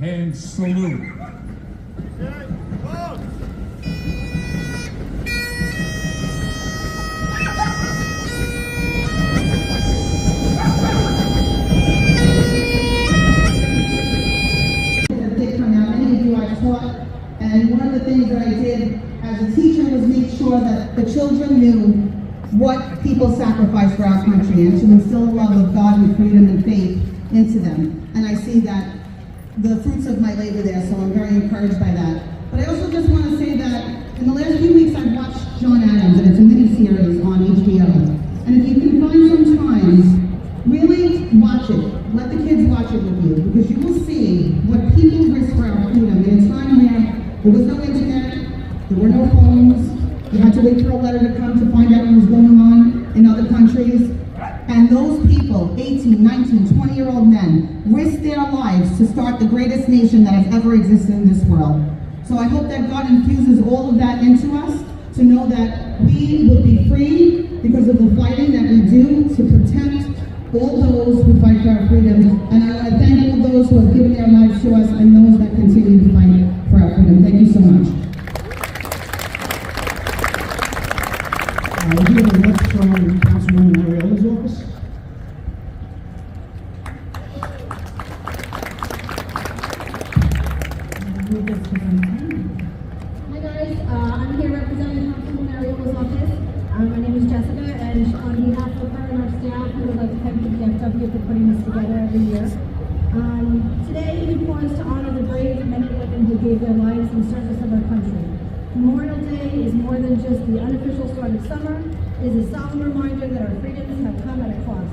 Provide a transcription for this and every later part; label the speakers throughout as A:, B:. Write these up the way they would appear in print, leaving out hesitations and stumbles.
A: hand salute.
B: And one of the things that I did as a teacher was make sure that the children knew what people sacrificed for our country and to instill a love of God and freedom and faith into them. And I see that the fruits of my labor there, so I'm very encouraged by that. But I also just want to say that in the last few weeks I've watched John Adams, and it's a mini-series on HBO. And if you can find some time, really watch it. Let the kids watch it with you, because you will see what people risk for our freedom in a time where there was no internet, there were no phones, you had to wait for a letter to come to find out what was going on in other countries. And those people, 18, 19, 20-year-old men, risked their lives to start the greatest nation that has ever existed in this world. So I hope that God infuses all of that into us to know that we will be free because of the fighting that we do to protect all those who fight for our freedom. And I want to thank all those who have given their lives to us and those that continue to fight for our freedom. Thank you so much.
C: We're going to look from Councilwoman Mariella's office.
D: Hi guys, I'm here representing Councilwoman Mariella's office. My name is Jessica, and on behalf of her and our staff, we would like to thank the DFW for putting this together every year. Today, we pause to honor the brave men and women who gave their lives in service of our country. Memorial Day is more than just the unofficial start of summer. It is a solemn reminder that our freedoms have come at a cost.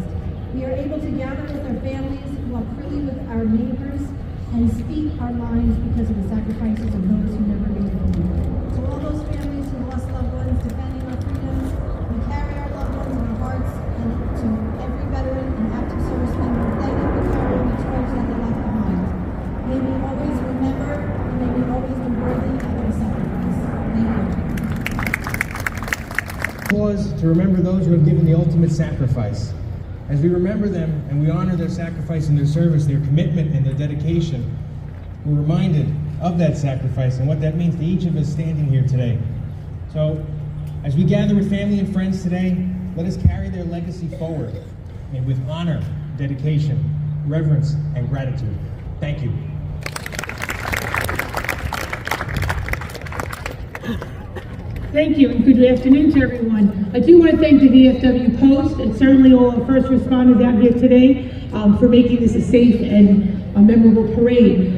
D: We are able to gather with our families, walk freely with our neighbors, and speak our minds because of the sacrifices of those who never made it home. To all those families who lost loved ones defending our freedoms, we carry our loved ones in our hearts, and to every veteran and active serviceman, thank you for carrying the torch that they left behind. May we always remember, and may we always be worthy of their sacrifice. Thank you.
E: Pause to remember those who have given the ultimate sacrifice. As we remember them and we honor their sacrifice and their service, their commitment and their dedication, we're reminded of that sacrifice and what that means to each of us standing here today. So, as we gather with family and friends today, let us carry their legacy forward and with honor, dedication, reverence, and gratitude. Thank you.
F: Thank you, and good afternoon to everyone. I do want to thank the VFW Post and certainly all our first responders out here today for making this a safe and a memorable parade.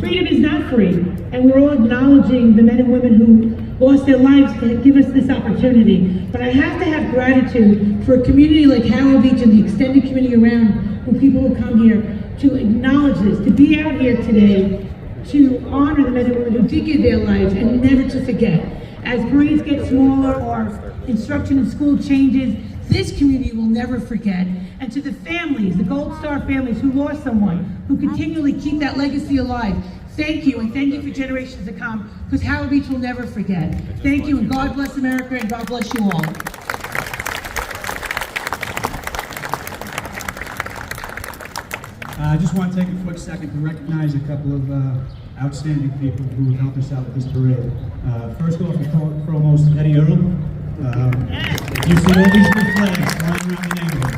F: Freedom is not free, and we're all acknowledging the men and women who lost their lives to give us this opportunity. But I have to have gratitude for a community like Howard Beach and the extended community around, who people who come here to acknowledge this, to be out here today, to honor the men and women who did give their lives, and never to forget. As parades get smaller or instruction in school changes, this community will never forget. And to the families, the Gold Star families who lost someone, who continually keep that legacy alive, thank you, and thank you for generations to come, because Howard Beach will never forget. Thank you, and God bless America, and God bless you all.
C: I just want to take a quick second to recognize a couple of outstanding people who helped us out with this parade. First off and foremost, Eddie Earl. You see all these blue flags flying around the neighborhood.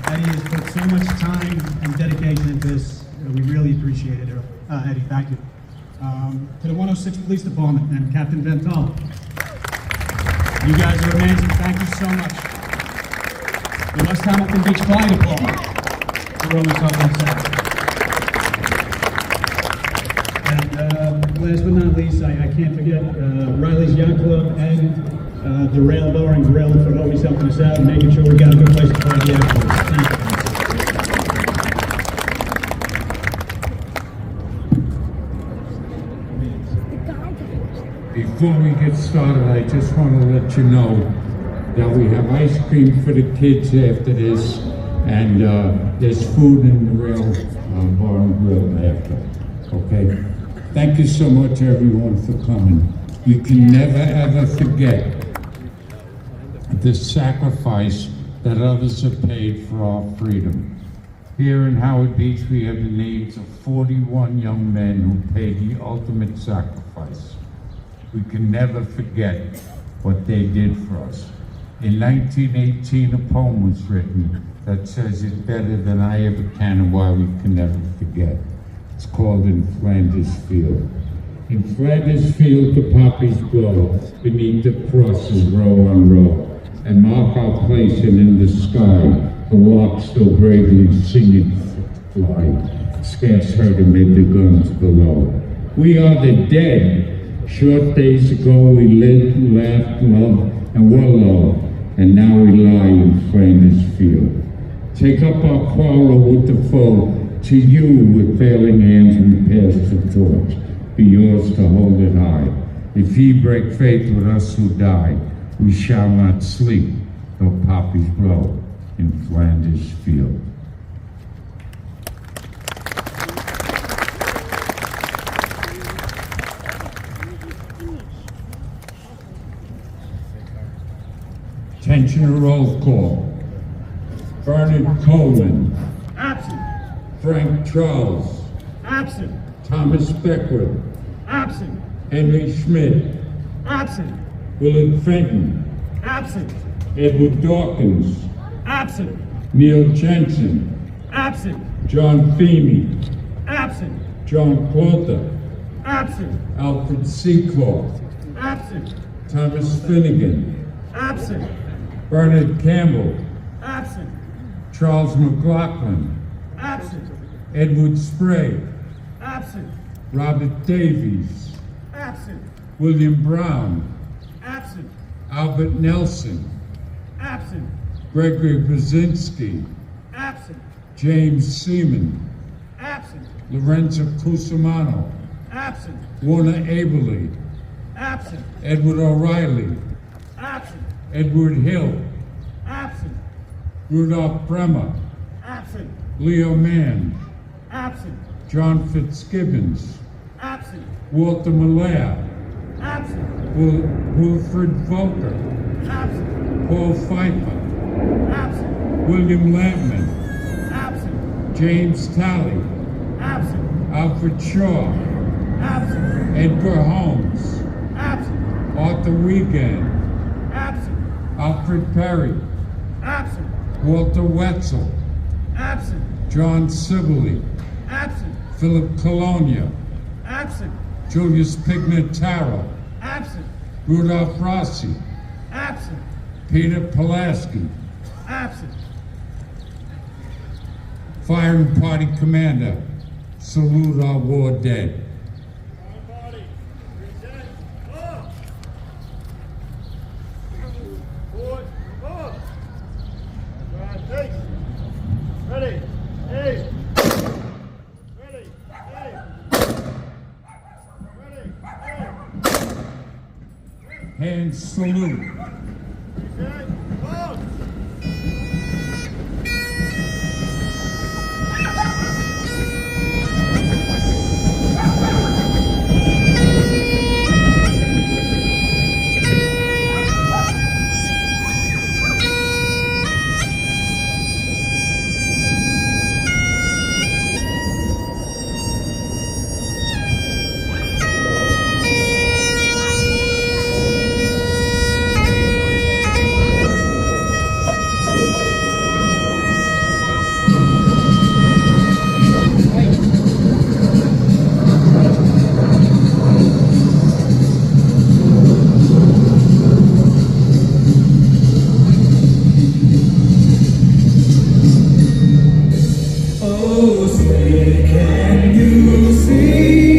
C: Eddie has put so much time and dedication into this. We really appreciate it, Eddie. Thank you. To the 106 Police Department and Captain Vental. You guys are amazing. Thank you so much. The West Hamilton Beach Fire Department. We're always talking Saturday. And last but not least, I can't forget Riley's Yacht Club and the Rail Bar and Grill for always helping us out and making sure we got a good place to play the afterwards. Thank
A: you. Before we get started, I just want to let you know that we have ice cream for the kids after this, and there's food in the Rail Bar and Grill after. Okay? Thank you so much, everyone, for coming. You can never, ever forget the sacrifice that others have paid for our freedom. Here in Howard Beach, we have the names of 41 young men who paid the ultimate sacrifice. We can never forget what they did for us. In 1918, a poem was written that says it better than I ever can and why we can never forget. It's called In Flanders Field. In Flanders Field, the poppies blow beneath the crosses row on row, and mark our place, and in the sky, the larks still bravely singing fly, scarce heard amid the guns below. We are the dead. Short days ago we lived, laughed, loved, and were loved, and now we lie in Flanders Field. Take up our quarrel with the foe. To you with failing hands we pass the torch. Be yours to hold it high. If ye break faith with us who die, we shall not sleep, though poppies blow in Flanders Field. Attention, roll call. Bernard Coleman.
C: Absent.
A: Frank Charles.
C: Absent.
A: Thomas Beckwith.
C: Absent.
A: Henry Schmidt.
C: Absent.
A: Willard Fenton.
C: Absent.
A: Edward Dawkins.
C: Absent.
A: Neil Jensen.
C: Absent.
A: John Feeney.
C: Absent.
A: John Clother.
C: Absent.
A: Alfred Seclaw.
C: Absent.
A: Thomas Finnegan.
C: Absent.
A: Bernard Campbell.
C: Absent.
A: Charles McLaughlin.
C: Absent.
A: Edward Sprague.
C: Absent.
A: Robert Davies.
C: Absent.
A: William Brown.
C: Absent.
A: Albert Nelson.
C: Absent.
A: Gregory Brzezinski.
C: Absent.
A: James Seaman.
C: Absent.
A: Lorenzo Cusimano.
C: Absent.
A: Warner Aberle.
C: Absent.
A: Edward O'Reilly.
C: Absent.
A: Edward Hill.
C: Absent.
A: Rudolph Bremer.
C: Absent.
A: Leo Mann.
C: Absent.
A: John Fitzgibbons.
C: Absent.
A: Walter Malaire.
C: Absent.
A: Wilfred Volker.
C: Absent.
A: Paul Pfeiffer.
C: Absent.
A: William Lampman.
C: Absent.
A: James Talley.
C: Absent.
A: Alfred Shaw.
C: Absent.
A: Edgar Holmes.
C: Absent.
A: Arthur Wiegand.
C: Absent.
A: Alfred Perry.
C: Absent.
A: Walter Wetzel.
C: Absent.
A: John Sibley.
C: Absent.
A: Philip Colonia.
C: Absent.
A: Julius Pignataro.
C: Absent.
A: Rudolph Rossi.
C: Absent.
A: Peter Pulaski.
C: Absent.
A: Firing Party Commander. Salute our war dead.
C: Ready, hey. Ready, hey. Ready, hey.
A: Hands salute.
C: Okay, hold.
G: Oh, say, can you see?